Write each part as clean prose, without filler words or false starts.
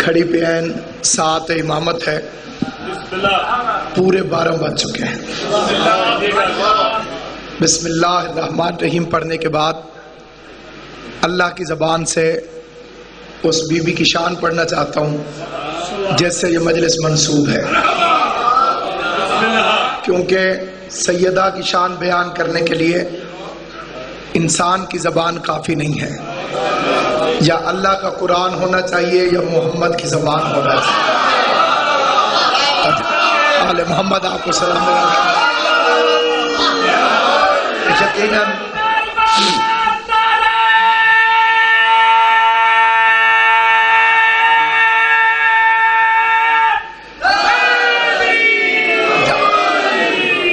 گھڑی پہ عین 7 امامت ہے، پورے 12 بج چکے ہیں۔ بسم اللہ الرحمن الرحیم پڑھنے کے بعد اللہ کی زبان سے اس بی بی کی شان پڑھنا چاہتا ہوں جس سے یہ مجلس منسوب ہے، کیونکہ سیدہ کی شان بیان کرنے کے لیے انسان کی زبان کافی نہیں ہے، یا اللہ کا قرآن ہونا چاہیے یا محمد کی زبان ہونا چاہیے۔ آل محمد آپ کو سلام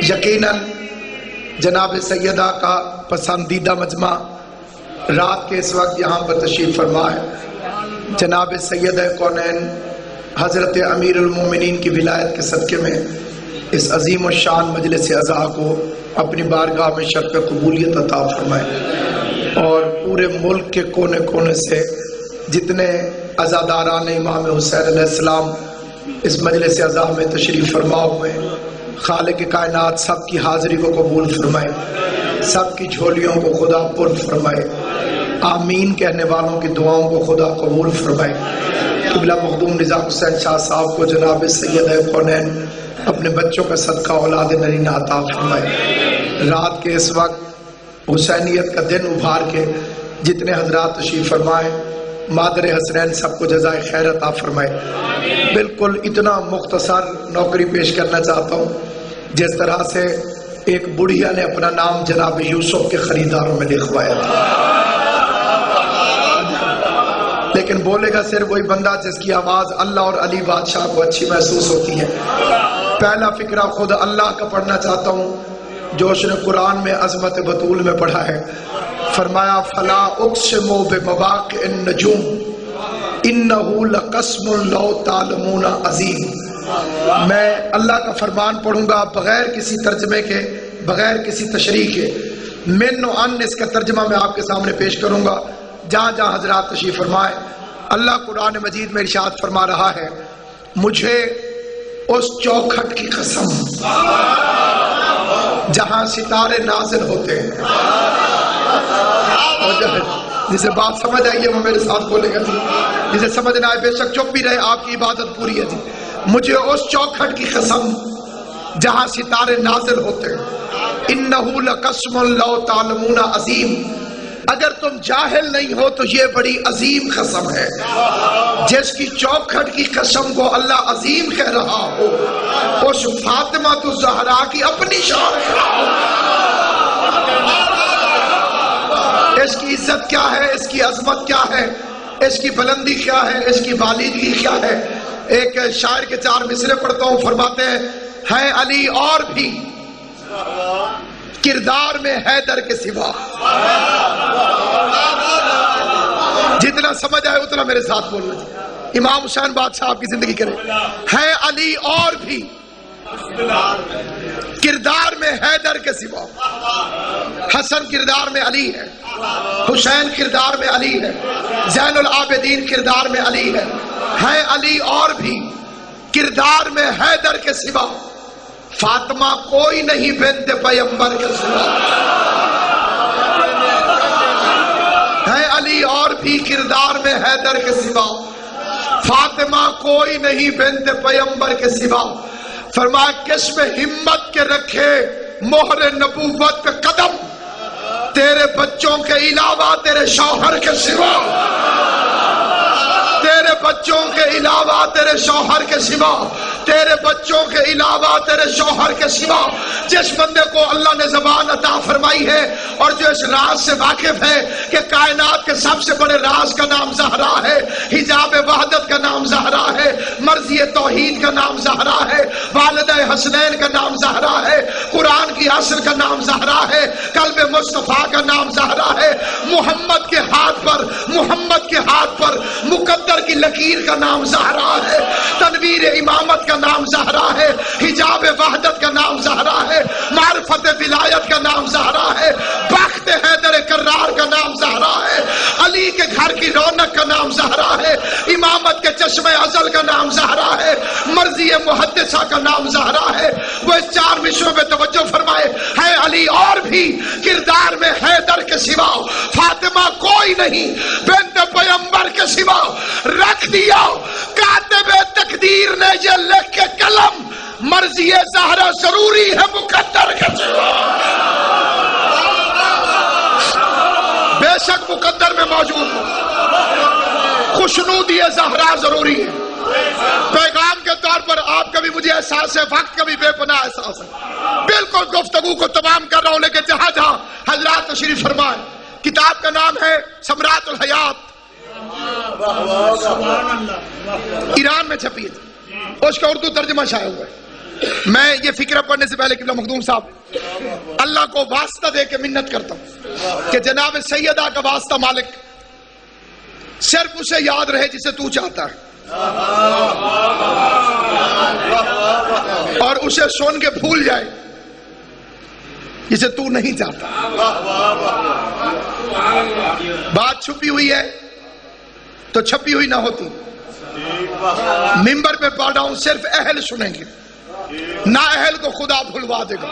یقیناً جناب سیدہ کا پسندیدہ مجمع رات کے اس وقت یہاں پر تشریف فرما ہے۔ جناب سیدہ کونین حضرت امیر المومنین کی ولایت کے صدقے میں اس عظیم الشان مجلس عزا کو اپنی بارگاہ میں شرف قبولیت عطا فرمائے، اور پورے ملک کے کونے کونے سے جتنے عزاداران امام حسین علیہ السلام اس مجلس عزا میں تشریف فرما ہوئے، خالق کائنات سب کی حاضری کو قبول فرمائے، سب کی جھولیوں کو خدا پر فرمائے، آمین کہنے والوں کی دعاؤں کو خدا قبول فرمائے۔ قبلہ مخدوم رضا حسین شاہ صاحب کو جناب سیدہ کونین اپنے بچوں کا صدقہ اولاد نرینہ عطا فرمائے۔ رات کے اس وقت حسینیت کا دن ابھار کے جتنے حضرات تشریف فرمائے، مادر حسنین سب کو جزائے خیر عطا فرمائے۔ بالکل اتنا مختصر نوکری پیش کرنا چاہتا ہوں جس طرح سے ایک بڑھیا نے اپنا نام جناب یوسف کے خریداروں میں لکھوایا تھا، لیکن بولے گا صرف وہی بندہ جس کی آواز اللہ اور علی بادشاہ کو اچھی محسوس ہوتی ہے۔ پہلا فقرہ خود اللہ کا پڑھنا چاہتا ہوں جو اس نے قرآن میں عظمت بطول میں پڑھا ہے۔ فرمایا فلا اقسم بمواقع النجوم انہ لقسم لو تعلمون عظیم۔ میں اللہ کا فرمان پڑھوں گا بغیر کسی ترجمے کے، بغیر کسی تشریح کے، من و ان اس کا ترجمہ میں آپ کے سامنے پیش کروں گا جہاں جہاں حضرات تشریف فرمائے۔ اللہ قرآن مجید میں ارشاد فرما رہا ہے، مجھے اس چوکھٹ کی قسم جہاں ستارے نازل ہوتے ہیں، جسے بات سمجھ آئیے وہ میرے ساتھ بولے گا جی، جسے سمجھ نہ آئے بے شک چپ بھی رہے، آپ کی عبادت پوری ہے جی۔ مجھے اس چوکھٹ کی قسم جہاں ستارے نازل ہوتے ہیں، انہو لقسم لو تعلمون عظیم، اگر تم جاہل نہیں ہو تو یہ بڑی عظیم قسم ہے۔ جس کی چوکھٹ کی قسم کو اللہ عظیم کہہ رہا ہو، اس فاطمہ الزہرا کی اپنی شان ہے۔ اس کی عزت کیا ہے، اس کی عظمت کیا ہے، اس کی بلندی کیا ہے، اس کی بالیدگی کیا ہے۔ ایک شاعر کے 4 مصرے پڑھتا ہوں، فرماتے ہیں علی اور بھی کردار میں حیدر کے سوا۔ جتنا سمجھ آئے اتنا میرے ساتھ بولنا جی۔ امام حسین بادشاہ آپ کی زندگی کرے۔ ہے علی اور بھی کردار میں حیدر کے سوا۔ حسن کردار میں علی ہے، حسین کردار میں علی ہے، زین العابدین کردار میں علی ہے علی اور بھی کردار میں حیدر کے سوا۔ فاطمہ کوئی نہیں بنت پیغمبر کے سوا۔ ہے علی اور بھی کردار میں حیدر کے سوا، فاطمہ کوئی نہیں بنت پیغمبر کے سوا۔ فرمایا کس میں ہمت کے رکھے مہر نبوت پہ قدم، تیرے بچوں کے علاوہ تیرے شوہر کے سوا، تیرے بچوں کے علاوہ تیرے شوہر کے سوا، تیرے بچوں کے علاوہ تیرے شوہر کے سوا۔ جس بندے کو اللہ نے زبان عطا فرمائی ہے اور جو اس راز سے واقف ہے کہ کائنات کے سب سے بڑے راز کا نام زہرا ہے، حجاب وحدت کا نام زہرا ہے، مرضی توحید کا نام زہرا ہے، والدہ حسنین کا نام زہرا ہے، قرآن کی اصل کا نام زہرا ہے، قلب مصطفیٰ کا نام زہرا ہے، محمد کے ہاتھ پر مقدر کی لکیر کا نام زہرا ہے، تنویر امامت کا نام زہرا ہے، حجاب وحدت کا نام زہرا ہے، معرفت ولایت کا نام زہرا ہے، بخت حیدر کرار کا نام زہرا ہے، علی کے گھر کی رونق کا نام زہرا ہے، امامت کے چشم ازل کا نام زہرا ہے، مرضی محدثہ کا نام زہرا ہے۔ وہ اس 4 مصروں پہ توجہ فرمائے، ہے علی اور بھی کردار میں حیدر کے سوا فاطمہ کوئی نہیں، بنت پیغمبر کے سوا رکھ دیا۔ کاتب تقدیر نے یہ لکھ کے قلم، مرضی زہرا ضروری ہے مقدر کے سوا۔ بے شک مقدر میں موجود ہو، خوشنودی زہرا ضروری ہے۔ پیغام کے طور پر آپ کا بھی مجھے احساس ہے، وقت کا بھی بے پناہ احساس ہے۔ بالکل گفتگو کو تمام کر رہا ہوں، لیکن جہاں جہاں حضرات تشریف فرمائے، کتاب کا نام ہے ثمرات الحیات، ایران میں چھپی ہے، اس کا اردو ترجمہ شائع ہوا ہے۔ میں یہ فکرہ پڑھنے سے پہلے قبلہ مخدوم صاحب اللہ کو واسطہ دے کے منت کرتا ہوں کہ جناب سیدہ کا واسطہ مالک صرف اسے یاد رہے جسے تو چاہتا ہے، اور اسے سن کے بھول جائے جسے تو نہیں چاہتا۔ بات چھپی ہوئی ہے تو چھپی ہوئی نہ ہوتی۔ ممبر پہ پڑھ رہا ہوں، صرف اہل سنیں گے، نا اہل کو خدا بھلوا دے گا۔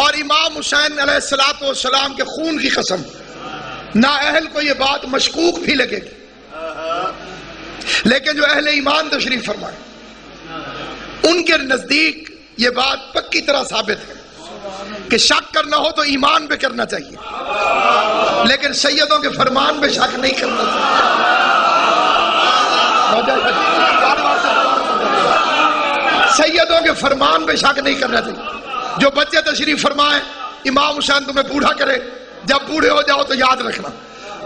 اور امام حسین علیہ السلام کے خون کی قسم، نا اہل کو یہ بات مشکوک بھی لگے گی، لیکن جو اہل ایمان تشریف فرمائے ان کے نزدیک یہ بات پکی طرح ثابت ہے کہ شک کرنا ہو تو ایمان پہ کرنا چاہیے، لیکن سیدوں کے فرمان پہ شک نہیں کرنا چاہیے۔ سیدوں کے فرمان پہ شک نہیں کرنا چاہیے۔ جو بچے تشریف فرمائے، امام حسین تمہیں بوڑھا کرے، جب بوڑھے ہو جاؤ تو یاد رکھنا۔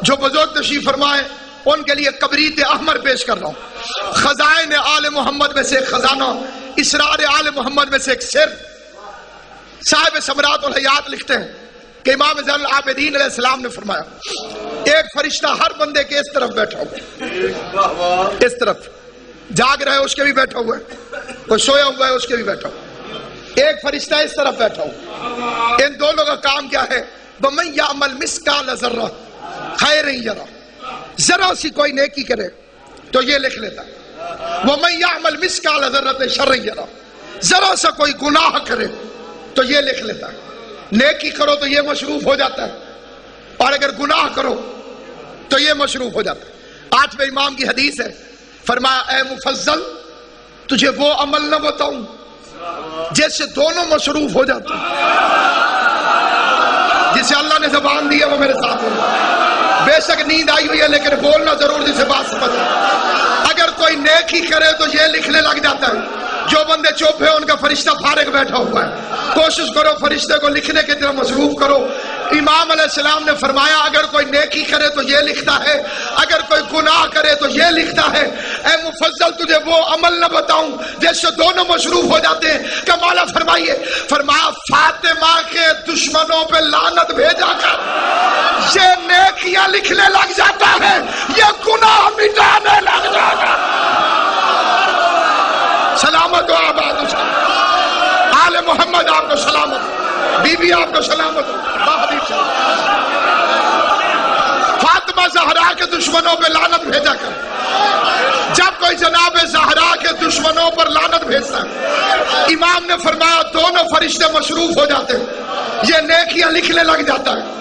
جو بزرگ تشریف فرمائے ان کے لیے کبریت احمر پیش کر رہا ہوں۔ خزائن آل محمد میں سے ایک خزانہ، اسرار آل محمد میں سے ایک سر۔ صاحب ثمرات الحیات لکھتے ہیں کہ امام زین العابدین علیہ السلام نے فرمایا، ایک فرشتہ ہر بندے کے اس طرف بیٹھا ہوا، اس طرف جاگ رہا ہے اس کے بھی بیٹھا ہوا ہے، کوئی سویا ہوا ہے اس کے بھی بیٹھا ہوا، ایک فرشتہ اس طرف بیٹھا ہوا۔ ان دونوں کا کام کیا ہے؟ وَمَن يَعْمَلْ مِثْقَالَ ذَرَّةٍ خَيْرًا يَرَهُ، ذرا سی کوئی نیکی کرے تو یہ لکھ لیتا ہے۔ وَمَن يَعْمَلْ مِثْقَالَ ذَرَّةٍ شَرًّا يَرَهُ، ذرا سا کوئی گناہ کرے تو یہ لکھ لیتا ہے۔ نیکی کرو تو یہ مصروف ہو جاتا ہے، اور اگر گناہ کرو تو یہ مصروف ہو جاتا ہے۔ 8ویں امام کی حدیث ہے، فرمایا اے مفضل تجھے وہ عمل نہ بتاؤں جیسے دونوں مصروف ہو جاتے ہیں۔ جسے اللہ نے زبان دی ہے وہ میرے ساتھ بولو۔ بے شک نیند آئی ہوئی ہے لیکن بولنا ضرور، جسے بات سمجھ۔ اگر کوئی نیکی کرے تو یہ لکھنے لگ جاتا ہے۔ جو بندے چپ ہیں ان کا فرشتہ فارغ بیٹھا ہوا ہے، کوشش کرو فرشتے کو لکھنے کی طرح مصروف کرو۔ امام علیہ السلام نے فرمایا اگر کوئی نیکی کرے تو یہ لکھتا ہے، اگر کوئی گناہ کرے تو یہ لکھتا ہے۔ اے مفضل تجھے وہ عمل نہ بتاؤں جس سے دونوں مصروف ہو جاتے ہیں؟ کہ مولا فرمائیے، فرمایا فاطمہ کے دشمنوں پہ لعنت بھیجا کر یہ نیکیاں لکھنے لگ جاتا ہے، یہ گناہ مٹانے لگ جاتا ہے۔ سلامت و آباد ہو، آل محمد آپ کو سلامت، بی بی آپ کو سلامت، فاطمہ زہرا کے دشمنوں پہ لعنت بھیجا کر۔ جب کوئی جناب زہرا کے دشمنوں پر لعنت بھیجتا ہے، امام نے فرمایا دونوں فرشتے مصروف ہو جاتے ہیں، یہ نیکیاں لکھنے لگ جاتا ہے۔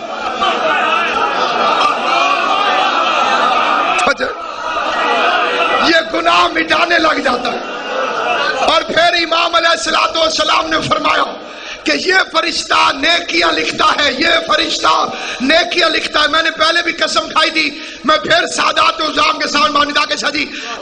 یہ گناہ مٹانے لگ جاتا ہے۔ اور پھر امام علیہ السلام نے فرمایا کہ یہ فرشتہ نیکیاں لکھتا ہے، یہ فرشتہ نیکیاں لکھتا ہے۔ میں نے پہلے بھی قسم کھائی تھی، میں پھر سادات عظام کے سامنے مانیدہ کے ساتھ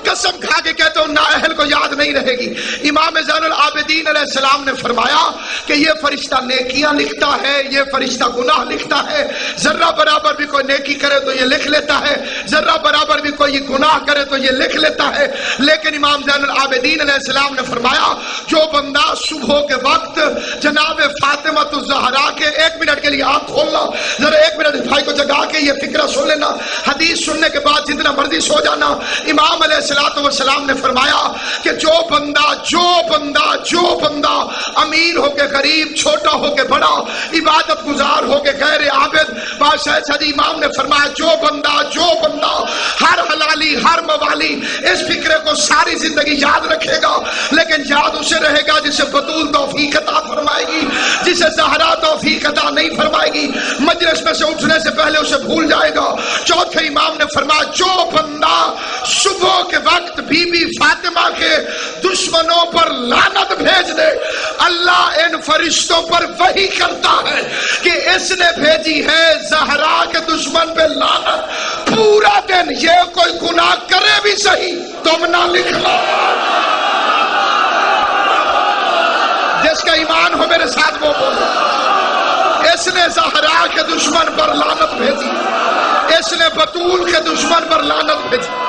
قسم کھا کے کہتا ہوں نا اہل کو یاد نہیں رہے گی۔ امام زین العابدین علیہ السلام نے فرمایا کہ یہ فرشتہ نیکیاں لکھتا ہے، یہ فرشتہ گناہ لکھتا ہے۔ ذرہ برابر بھی کوئی نیکی کرے تو یہ لکھ لیتا ہے، ذرہ برابر بھی کوئی گناہ کرے تو یہ لکھ لیتا ہے۔ لیکن امام زین العابدین علیہ السلام نے فرمایا جو بندہ صبح کے وقت جناب فاطمہ الزہرا کے، 1 منٹ کے لیے آپ کھولنا ذرا، 1 منٹ بھائی کو جگا کے یہ فکرہ سن لینا، حدیث سننے کے بعد جتنا مرضی سو جانا۔ امام علیہ السلام نے فرمایا کہ جو بندہ جو بندہ امیر ہو کے غریب، چھوٹا ہو کے بڑا، عبادت گزار ہو کے غیر عابد، بادشاہ سعدی امام نے فرمایا جو بندہ ہر حلالی ہر موالی اس فکرے کو ساری زندگی یاد رکھے گا، لیکن یاد اسے رہے گا جسے بطول توفیق عطا فرمائے گی، جسے زہرا توفیق عطا نہیں فرمائے گی، مجلس میں سے اٹھنے سے پہلے اسے بھول جائے گا۔ چوتھے امام نے فرمایا جو بندہ صبح کے وقت بی بی فاطمہ کے دشمنوں پر لعنت بھیج دے، اللہ ان فرشتوں پر وحی کرتا ہے کہ اس نے بھیجی ہے زہرا کے دشمن پہ لعنت، پورا دن یہ کوئی گناہ کرے بھی صحیح تم نہ لکھنا۔ جس کا ایمان ہو میرے ساتھ وہ بولے، اس نے زہرا کے دشمن پر لعنت بھیجی، اس نے بطول کے دشمن پر لعنت بھیجی۔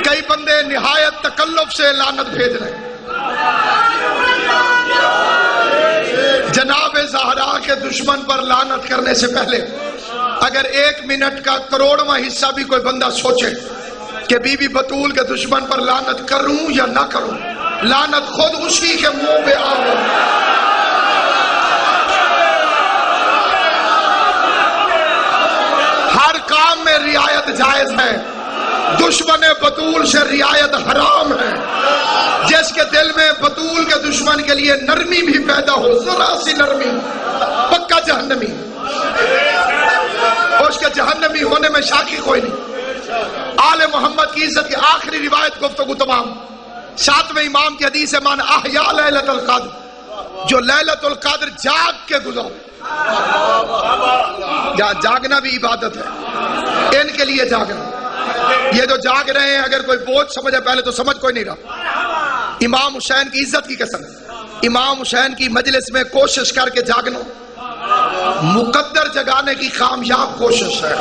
کئی بندے نہایت تکلف سے لعنت بھیج رہے ہیں۔ جناب زہرا کے دشمن پر لعنت کرنے سے پہلے اگر 1 منٹ کا کروڑواں حصہ بھی کوئی بندہ سوچے کہ بی بی بطول کے دشمن پر لعنت کروں یا نہ کروں، لعنت خود اسی کے منہ پہ آ گئی۔ ہر کام میں رعایت جائز ہے، دشمن بطول سے رعایت حرام ہے۔ جس کے دل میں بطول کے دشمن کے لیے نرمی بھی پیدا ہو، ذرا سی نرمی، پکا جہنمی، اس کے جہنمی ہونے میں شاکی کوئی نہیں۔ آل محمد کی عزت کی آخری روایت گفتگو تمام، 7ویں امام کی حدیث ہے، من احیا لیلۃ القدر، جو لیلۃ القدر جاگ کے گزارے۔ جاگنا بھی عبادت ہے، ان کے لیے جاگنا۔ یہ جو جاگ رہے ہیں اگر کوئی بوجھ سمجھے، پہلے تو سمجھ کوئی نہیں رہا۔ امام حسین کی عزت کی قسم، امام حسین کی مجلس میں کوشش کر کے جاگنا مقدر جگانے کی کامیاب کوشش ہے۔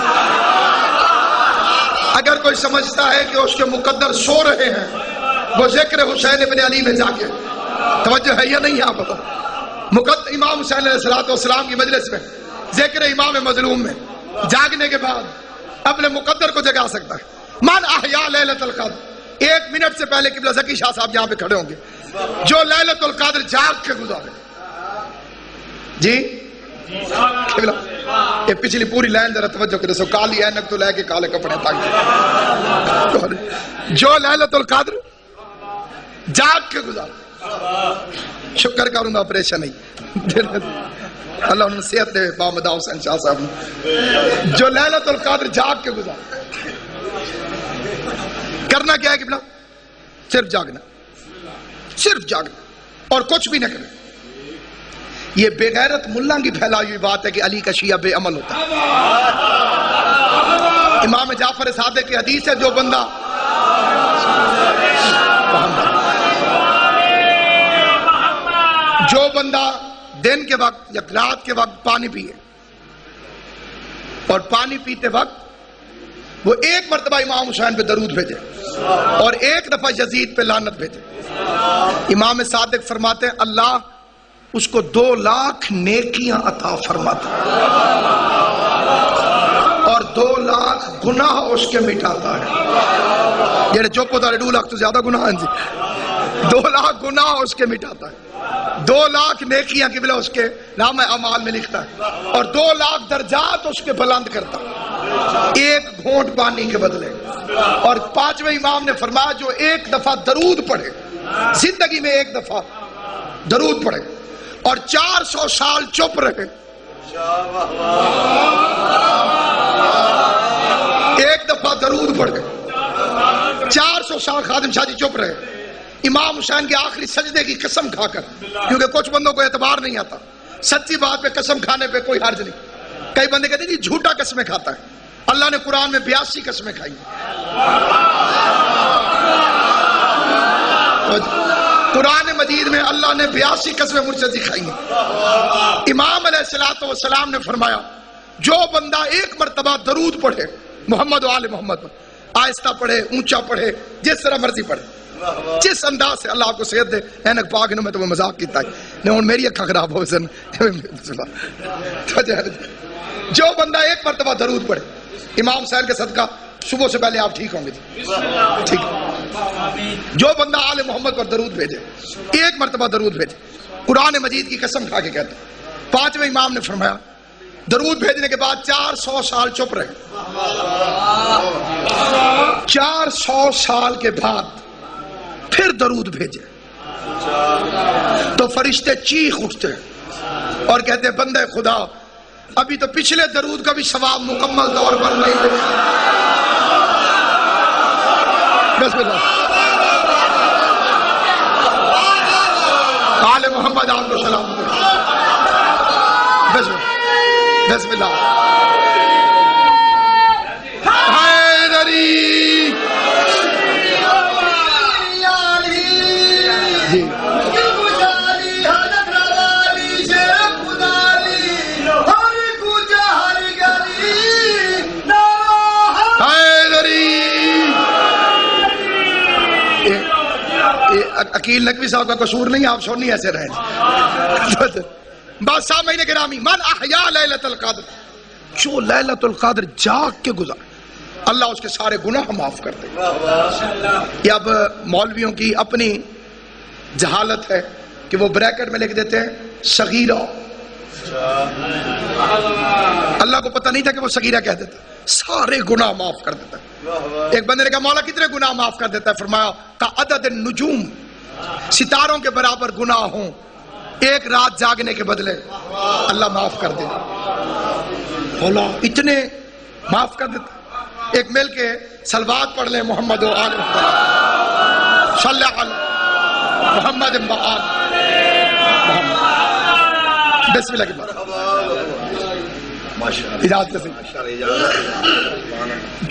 اگر کوئی سمجھتا ہے کہ اس کے مقدر سو رہے ہیں، وہ ذکر حسین ابن علی میں جا کے، توجہ ہے یا نہیں؟ آپ بتاؤ، امام حسین علیہ السلام کی مجلس میں ذکر امام مظلوم میں جاگنے کے بعد اپنے مقدر کو جگا سکتا ہے۔ من احیا لیلۃ القدر، 1 منٹ سے پہلے قبلہ ذکی شاہ صاحب یہاں پہ کھڑے ہوں گے، جو لیلۃ القدر جاگ کے گزارے۔ جی قبلہ یہ پچھلی پوری لائن ذرا توجہ کرے، سو کالی اینک تو لے کے کالے کپڑے تاکہ جو لیلۃ القدر جاگ کے گزارے۔ شکر کروں گا آپریشن نہیں، اللہ انہوں نے صحت دے محمد حسین شاہ صاحب نے، جو لیلۃ القدر جاگ کے گزارے۔ کرنا کیا ہے قبلہ؟ صرف جاگنا، صرف جاگنا اور کچھ بھی نہ کرنا۔ یہ بے غیرت ملا کی پھیلائی ہوئی بات ہے کہ علی کا شیعہ بے عمل ہوتا ہے۔ امام جعفر صادق کی حدیث ہے، جو بندہ دن کے وقت یا رات کے وقت پانی پیے اور پانی پیتے وقت وہ 1 مرتبہ امام حسین پہ درود بھیجے اور 1 دفعہ یزید پہ لعنت بھیجے، امام صادق فرماتے ہیں اللہ اس کو 2 لاکھ نیکیاں عطا فرماتا اور 2 لاکھ گناہ اس کے مٹاتا ہے۔ یہ چپ ہوتا ہے، 2 لاکھ تو زیادہ گناہ ہیں جی، 2 لاکھ گناہ اس کے مٹاتا ہے، 2 لاکھ نیکیاں قبلہ اس کے نام اعمال میں لکھتا ہے اور 2 لاکھ درجات اس کے بلند کرتا ہے 1 گھونٹ پانی کے بدلے۔ اور 5ویں امام نے فرمایا جو 1 دفعہ درود پڑھے، زندگی میں 1 دفعہ درود پڑھے اور 400 سال چپ رہے، 1 دفعہ درود پڑھے، 400 سال خادم شاہ جی چپ رہے، امام حسین کے آخری سجدے کی قسم کھا کر، کیونکہ کچھ بندوں کو اعتبار نہیں آتا، سچی بات پہ قسم کھانے پہ کوئی حرج نہیں۔ کئی بندے کہتے ہیں جی جھوٹا قسمیں کھاتا ہے، اللہ نے قرآن میں 82 قسمیں کھائی، قرآن مجید میں اللہ نے 82 قسمیں مجھ سے دکھائی ہیں۔ امام علیہ السلام نے فرمایا جو بندہ 1 مرتبہ درود پڑھے محمد و آل محمد پر، آہستہ پڑھے, اونچا پڑھے, جس طرح مرضی پڑھے, جس انداز سے اللہ آپ کو صحت دے. اینک پاک انہوں میں تو مذاق کیتا ہے نہیں ہوں میری اکھاں خراب ہو سن. جو بندہ ایک مرتبہ درود پڑھے امام صاحب کے صدقہ صبح سے پہلے آپ ٹھیک ہوں گے جی, ٹھیک. جو بندہ آل محمد پر درود بھیجے, ایک مرتبہ درود بھیجے, قرآن مجید کی قسم کھا کے کہتے ہیں, پانچویں امام نے فرمایا درود بھیجنے کے بعد 400 سال چپ رہے, 400 سال کے بعد پھر درود بھیجے تو فرشتے چیخ اٹھتے ہیں اور کہتے ہیں بندے خدا ابھی تو پچھلے درود کا بھی ثواب مکمل طور پر نہیں ملا. بسم اللہ آل محمد آپ کو سلام. بسم اللہ حیدری. جی عقیل نقوی صاحب کا قصور نہیں, آپ سنی ایسے رہے. بات سامعین گرامی, من احیا لیلۃ القدر, جو لیلۃ القدر جاگ کے گزار اللہ اس کے سارے گناہ معاف کر دے. یہ اب مولویوں کی اپنی جہالت ہے کہ وہ بریکٹ میں لکھ دیتے ہیں صغیرہ. اللہ کو پتہ نہیں تھا کہ وہ صغیرہ کہہ دیتا, سارے گناہ معاف کر دیتا. ایک بندے نے کہا مولا کتنے گناہ معاف کر دیتا ہے؟ فرمایا کا عدد النجوم, ستاروں کے برابر گناہ ہوں ایک رات جاگنے کے بدلے اللہ معاف کر دے. مولا اتنے معاف کر دیتا. ایک مل کے صلوات پڑھ لیں محمد و آل محمد صلی اللہ علیہ محمد و آل محمد. بسم اللہ کی بات اجازت سے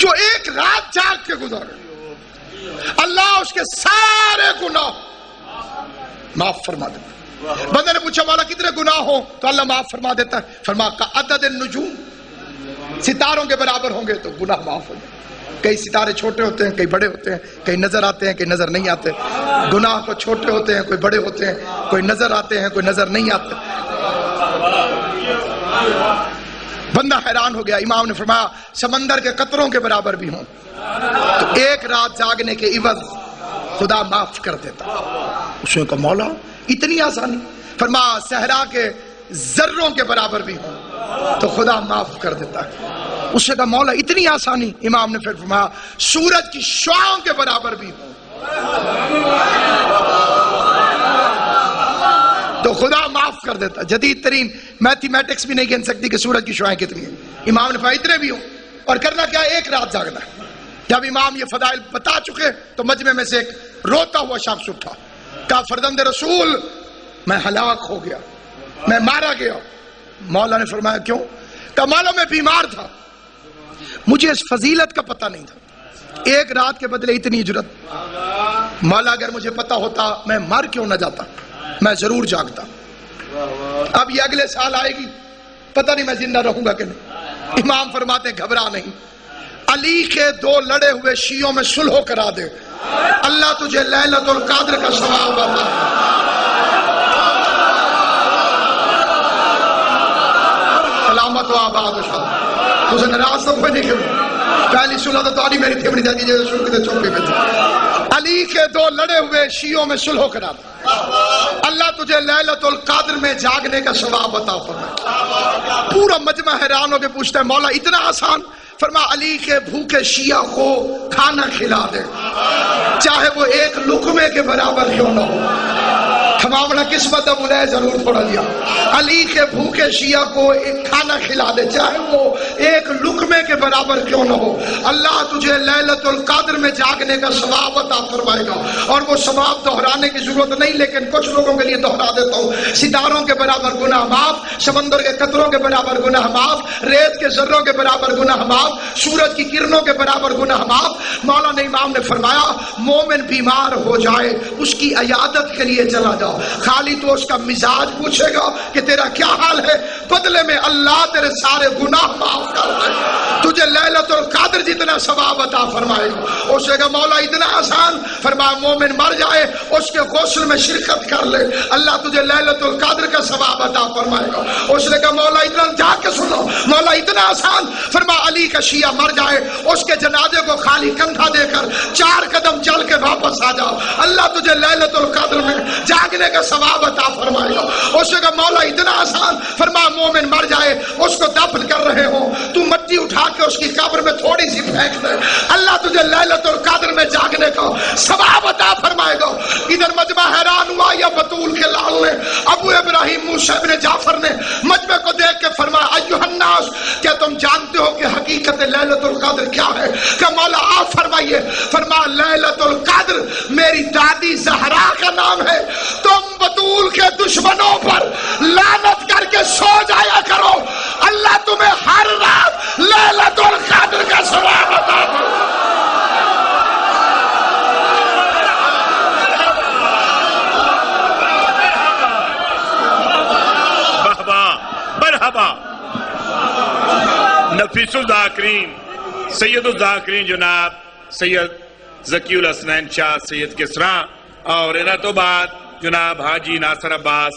جو ایک رات جاگ کے گزارے اللہ اس کے سارے گناہ معاف فرما دیتا. بندے نے پوچھا مولا کتنے گناہ ہوں تو اللہ معاف فرما دیتا ہے. فرما کا عدد النجوم, ستاروں کے برابر ہوں گے تو گناہ معاف ہو جائے. کئی ستارے چھوٹے ہوتے ہیں, کئی بڑے ہوتے ہیں, کئی نظر آتے ہیں, کئی نظر نہیں آتے. گناہ کو چھوٹے ہوتے ہیں, کوئی بڑے ہوتے ہیں, کوئی نظر آتے ہیں, کوئی نظر نہیں آتے. بندہ حیران ہو گیا. امام نے فرمایا سمندر کے قطروں کے برابر بھی ہوں تو ایک رات جاگنے کے عوض خدا معاف کر دیتا. اس نے کہا مولا اتنی آسانی؟ فرمایا صحرا کے ذروں کے برابر بھی ہوں تو خدا معاف کر دیتا ہے. اس نے کہا مولا اتنی آسانی؟ امام نے پھر فرمایا سورج کی شعاعوں کے برابر بھی ہوں تو خدا معاف کر دیتا. جدید ترین میتھمیٹکس بھی نہیں گن سکتی کہ سورج کی شعاعیں کتنی ہیں. امام نے فرمایا اتنے بھی ہوں. اور کرنا کیا؟ ایک رات جاگنا ہے. جب امام یہ فضائل بتا چکے تو مجمع میں سے ایک روتا ہوا شخص اٹھا, کہا فرزند رسول میں ہلاک ہو گیا, میں مارا گیا. مولا نے فرمایا کیوں؟ کہا مولا میں بیمار تھا, مجھے اس فضیلت کا پتہ نہیں تھا, ایک رات کے بدلے اتنی اجرت. مولا اگر مجھے پتہ ہوتا میں مر کیوں نہ جاتا, میں ضرور جاگتا. اب یہ اگلے سال آئے گی, پتہ نہیں میں زندہ رہوں گا کہ نہیں. امام فرماتے گھبرا نہیں, علی کے 2 لڑے ہوئے شیعوں میں صلح کرا دے, اللہ تجھے لیلۃ القدر کا ثواب عطا. سلامت و آباد و شاد. تجھے ناراض تو کوئی نہیں کیوں, پہلی صلح تو تاری میری تھی, جاتی جیسے شروع کے چوکے میں تھی. علی کے 2 لڑے ہوئے شیعوں میں صلح کرا دے, اللہ تجھے لیلۃ القدر میں جاگنے کا ثواب عطا فرمائے. پورا مجمع حیران ہو کے پوچھتا ہے مولا اتنا آسان؟ فرما علی کے بھوکے شیعہ کو کھانا کھلا دے, چاہے وہ ایک لقمے کے برابر کیوں نہ ہو. ہمارا قسمت مجھے ضرور تھوڑا دیا. علی کے بھوکے شیعہ کو ایک کھانا کھلا دے, چاہے وہ ایک لقمے کے برابر کیوں نہ ہو. اللہ تجھے لیلۃ القدر میں جاگنے کا ثواب عطا فرمائے گا. اور وہ ثواب دہرانے کی ضرورت نہیں, لیکن کچھ لوگوں کے لیے دہرا دیتا ہوں. ستاروں کے برابر گناہ معاف, سمندر کے قطروں کے برابر گناہ معاف, ریت کے ذروں کے برابر گناہ معاف, سورج کی کرنوں کے برابر گناہ معاف. مولانا امام نے فرمایا مومن بیمار ہو جائے اس کی عیادت کے لیے چلا جاؤ, خالی تو اس کا مزاج پوچھے گا کہ تیرا کیا حال ہے, بدلے میں اللہ تیرے سارے گناہ معاف کر دے. تجھے لیلۃ القدر قدر جتنا ثواب عطا فرمائے گا. اس نے کہا مولا اتنا آسان. فرمایا مومن مر جائے اس کے غسل میں شرکت کر لے اللہ تجھے لیلۃ القدر کا ثواب عطا فرمائے گا. اس نے کہا مولا اتنا, جا کے سنو مولا اتنا آسان. فرمایا علی کا شیعہ مر جائے اس کے جنازے کو خالی کندھا دے کر 4 قدم چل کے واپس آ جاؤ اللہ تجھے لیلۃ القدر میں جاگنے کا ثواب عطا فرمائے گا. اس نے کہا مولا اتنا آسان. فرمایا مومن مر جائے اس کو دفن کر رہے ہو تو مٹی اٹھا کے اس کی قبر میں تھوڑی سی پھینک دے اللہ تجھے لیلۃ القدر میں جاگنے کا ثواب عطا فرمائے گا. ادھر مجمع حیران ہوا یا بطول کے لال نے ابو ابراہیم موسیٰ ابن جعفر نے مجمع کو دیکھ کے فرمایا ایھا الناس کیا تم جانتے ہو کہ حقیقت لیلۃ القدر کیا ہے؟ کہ مولا آپ فرمائیے. فرمایا لیلۃ القدر میری دادی زہرا کا نام ہے. تم بطول کے دشمنوں پر لعنت کر کے سو جایا کرو اللہ تمہیں ہر رات لیلۃ القدر کا ثواب عطا فرمائے. نفیس الذاکرین سید الذاکرین جناب سید ذکی الحسنین شاہ سید کسرا اور انہاں تو بعد جناب حاجی ناصر عباس